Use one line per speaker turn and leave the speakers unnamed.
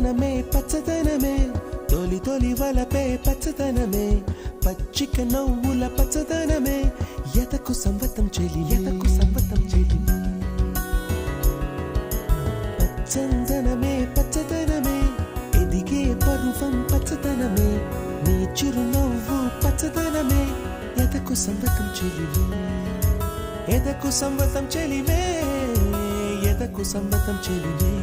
పచ్చదనమే పచ్చదనమే తొలి తొలి వలపే పచ్చదనమే పచ్చిక నవ్వుల పచ్చదనమే ఎదకు సంవతం చెలి ఎదకు సంవతం చెలి పచ్చదనమే పచ్చదనమే ఎదిగే పరువం పచ్చదనమే నీ చిరునవ్వు పచ్చదనమే ఎదకు సంవతం చెలివే ఎదకు సంవతం చెలివే ఎదకు సంవతం చెలివే